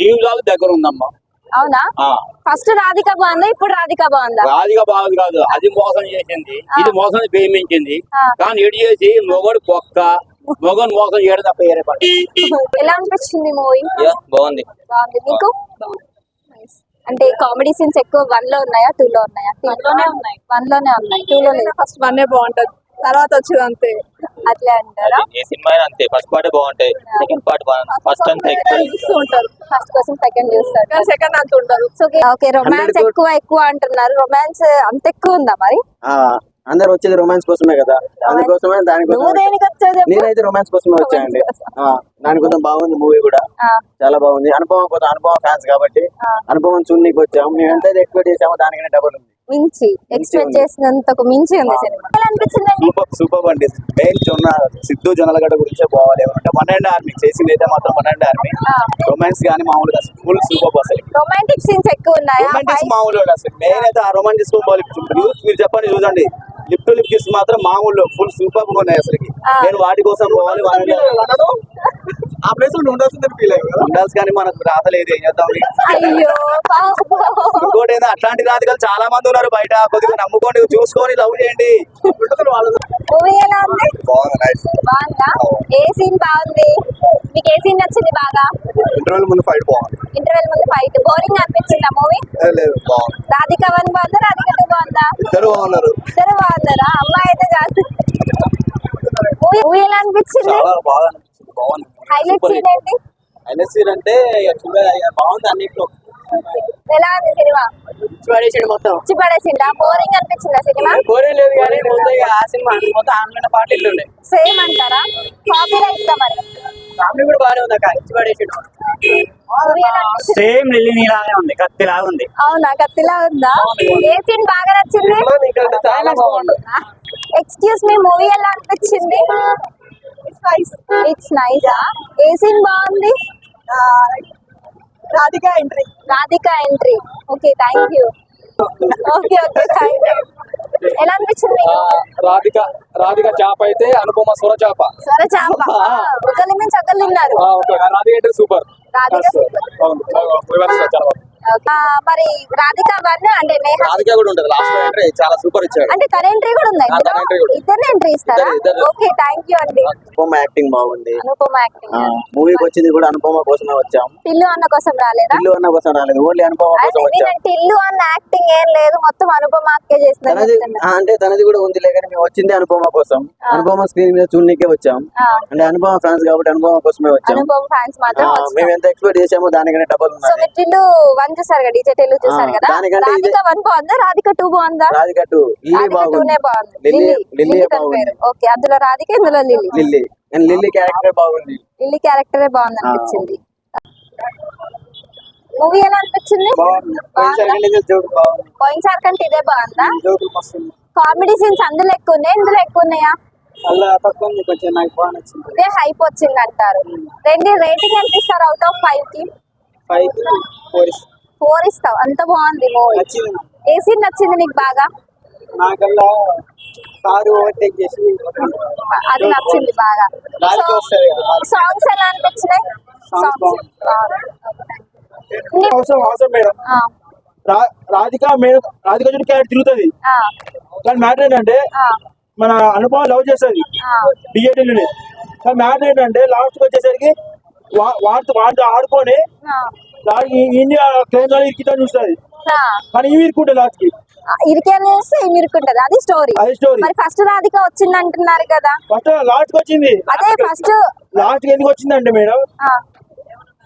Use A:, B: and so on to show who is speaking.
A: జీవితాలు దగ్గర ఉందమ్మా.
B: అవునా? ఫస్ట్ రాధిక బాగుందా, ఇప్పుడు రాధిక బాగుందా?
A: రాధిక బాగుంది కాదు, అది మోసం చేసింది, ఇది మోసం ప్రేమించింది. కానీ ఎడి చేసి మొగడు పొక్క మొగను మోసం చేయడం తప్ప వేరే పని.
B: ఎలా అనిపించింది మూవీ?
A: బాగుంది.
B: బాగుంది. మీకు అంటే కామెడీ సీన్స్ ఎక్కువ 1 లో ఉన్నాయా 2 లో ఉన్నాయా?
C: 1 లోనే ఉన్నాయి.
B: 1 లోనే ఉన్నాయి, 2 లో లేదు.
C: ఫస్ట్ 1 బాగుంటది, తర్వాత వచ్చేది అంతే.
B: అట్లే అంటారా?
A: ఏ సినిమా అంతే, ఫస్ట్ పార్ట్ బాగుంటాయి, సెకండ్ పార్ట్ ఫస్ట్ అంతే
C: చూస్తూ ఉంటారు,
B: ఫస్ట్ కోసం సెకండ్ చూస్తారు,
C: కానీ సెకండ్ అంత ఉండరు.
B: ఓకే. రొమాన్స్ ఎక్కువ అంటున్నారు, రొమాన్స్ అంత ఎక్కువ ఉందా మరి?
D: అందరు వచ్చేది రొమాన్స్ కోసమే కదా, అందుకోసమే నేనైతే రొమాన్స్ కోసమే వచ్చానండి. దానికోసం బాగుంది మూవీ కూడా, చాలా బాగుంది. అనుభవం ఫ్యాన్స్ కాబట్టి అనుభవం చూడడానికి వచ్చాము. మేము ఎంత ఎక్స్పెక్ట్ చేసామో దానికన్నా డబుల్ ఉంది,
B: మించి ఎక్స్పెక్ట్ చేసినంతకు మించి ఉంది సినిమా. ఎలా అనిపించింది?
D: సూపర్ అండి. మెయిన్ సిద్ధు జొన్నలగడ్డ గురించే పోవాలి. ఏమంటే 1 అండ్ ఆర్మీ చేసింది అయితే మాత్రం 1 అండ్ ఆర్మీ. రొమాన్స్ గానీ మామూలుగా ఫుల్ సూపర్. అసలు
B: రొమాంటిక్ సీన్స్ ఎక్కువ ఉన్నాయా?
D: రొమాంటిక్స్ మామూలు అసలు మెయిన్ అయితే ఆ రొమాంటిక్స్ పోవాలి. మీరు చెప్పండి, చూడండి, లిప్ టు లిప్ కిస్ మాత్రం మామూలు ఫుల్ సూపర్ గా ఉన్నాయి అసలు. నేను వాటి కోసం పోవాలి, ఆ ప్లేస్ లో ఉండాల్సిందని ఫీల్ అయ్యి ఉండాల్సి, కానీ మనకు రాతలేదు, ఏం చేద్దాం.
B: అయ్యో
D: ఇంకోటి ఏందో అట్లాంటి రాధికలు చాలా మంది ఉన్నారు బయట, కొద్దిగా నమ్ముకోండి, చూసుకొని లవ్ చేయండి.
B: మూవీ ఎలా ఉంది? బాగుందా? ఏ సీన్ బాగుంది? మీకు ఏ సీన్ నచ్చింది బాగా?
D: ఇంటర్వెల్ ముందు ఫైట్ బాగుంది.
B: ఇంటర్వెల్ ముందు ఫైట్ బోరింగ్ అనిపించిందా మూవీ?
D: లేదు, బాగుంది.
B: రాధిక 1 బాగుందా, రాధిక 2 బాగుందా?
D: ఇద్దరు బాగున్నారు.
B: ఇద్దరు బాగున్నారా? అమ్మాయి అయితే కాదు. మూవీ ఎలా అనిపించింది?
D: బాగా అనిపించింది, బాగుంది.
B: హైలైట్ సీన్ ఏంటి?
D: హైలైట్ సీన్ అంటే బాగుంది అన్నిట్లో.
B: ఎలా ఉంది సినిమా?
C: మొత్తం
B: పడేసిందా? బోరింగ్ అనిపించిందా సినిమా?
C: బోరింగ్ లేదు, కానీ ఆ సినిమా మొత్తం ఆన్లైన్ పార్టీలు ఉండే.
B: సేమ్ అంటారా? కాపీ రైట్ మరి
C: ఫ్యామిలీ కూడా బాగానే ఉంది, అక్క ఇచ్చి పడేసిండు.
B: మూవీ ఎలా అనిపించింది?
A: సేమ్ లిల్లీ నీలానే ఉంది, కత్తిలాగా ఉంది.
B: అవునా? కత్తిలా ఉందా? ఏ సీన్ బాగా నచ్చింది?
C: చాలా బాగుంది.
B: ఎక్స్క్యూజ్ మీ, మూవీ ఎలా అనిపించింది? It's nice. ఏ సీన్ బాగుంది?
C: Radhika entry.
B: Okay, thank you. Okay, thank you. ఎలా అనిపించింది?
A: రాధిక చేప అయితే అనుపమ సొర చేప.
B: ఒకరి నుంచి ఒకరు తిన్నారు.
A: రాధిక అయితే సూపర్.
B: మరి రాధిక 1 అంటే
D: రాధిక కూడా ఉంటది లాస్ట్ లో ఎంట్రీ చాలా సూపర్ ఇచ్చాడు.
B: అంటే తన ఎంట్రీ కూడా ఉందా? ఇద్దరు ఎంట్రీ ఇస్తారా? ఓకే, థ్యాంక్ యూ అండి.
D: అనుపమ యాక్టింగ్ బాగుంది.
B: అనుపమ యాక్టింగ్.
D: మూవీకి వచ్చింది కూడా అనుపమ కోసమే వచ్చాం.
B: టిల్లు అన్న కోసం రాలేదా?
D: టిల్లు అన్న కోసం రాలేదు, ఓన్లీ అనుపమ కోసం వచ్చాం.
B: టిల్లు అన్న యాక్టింగ్ ఏం లేదు, మొత్తం అనుపమ అక్కే చేస్తున్నారు.
D: అంటే తనది కూడా ఉంది, కానీ మేము వచ్చింది అనుపమ కోసం. అనుపమ స్క్రీన్ మీద చూడనికే వచ్చాం. అంటే అనుపమ ఫ్యాన్స్ కాబట్టి అనుపమ కోసమే వచ్చాం.
B: అనుపమ ఫ్యాన్స్ మాత్రం
D: మేము ఎంత ఎక్స్పెక్ట్ చేసామో దానికన్నా డబుల్ ఉంది.
B: సో టిల్లు 1 చూసారు కదా, డీజే టిల్లు చూసారు కదా. రాధిక 1 బాగుందా, రాధిక 2 బాగుందా?
D: రాధిక 2 బాగుంది.
B: లిల్లీ బాగుంది. ఓకే, అందులో రాధిక, ఇందులో
D: లిల్లీ క్యారెక్టర్ బాగుంది.
B: లిల్లీ క్యారెక్టరే బాగుంది అనిపించింది. మూవీ ఎలా అనిపించింది? పోయినసారి కంటే ఇదే బాగుందా? కామెడీ సీన్స్ అందులో ఎక్కువ ఉన్నాయి, ఇందులో ఎక్కువ ఉన్నాయా? ఇదే హైప్ వచ్చింది అంటారు. రేటింగ్ ఎంత ఇస్తారు అవుట్ ఆఫ్ 5 కి? 4 ఇస్తావు. అంత బాగుంది మూవీ. ఏ సీన్ నచ్చింది నీకు బాగా? అది నచ్చింది బాగా. సాంగ్స్ ఎలా అనిపించినాయి?
E: రాధిక చూడు క్యారెక్టర్ తిరుగుతుంది, కానీ మ్యాటర్ ఏంటంటే మన అనుభవం లవ్ చేస్తుంది డిజేటల్ని. కానీ మ్యాటర్ ఏంటంటే లాస్ట్ వచ్చేసరికి వాటితో ఆడుకొని ఇండియా ట్రైన్ ఇరికితా చూస్తుంది, కానీ ఇవి ఇరుకుంటే లాస్ట్ కి
B: ఇరుకుంటది. అది స్టోరీ. మరి ఫస్ట్ రాధిక వచ్చింది అంటున్నారు కదా.
E: ఫస్ట్ లాస్ట్ వచ్చింది.
B: అదే ఫస్ట్
E: లాస్ట్ ఎందుకు వచ్చిందంటే మేడం,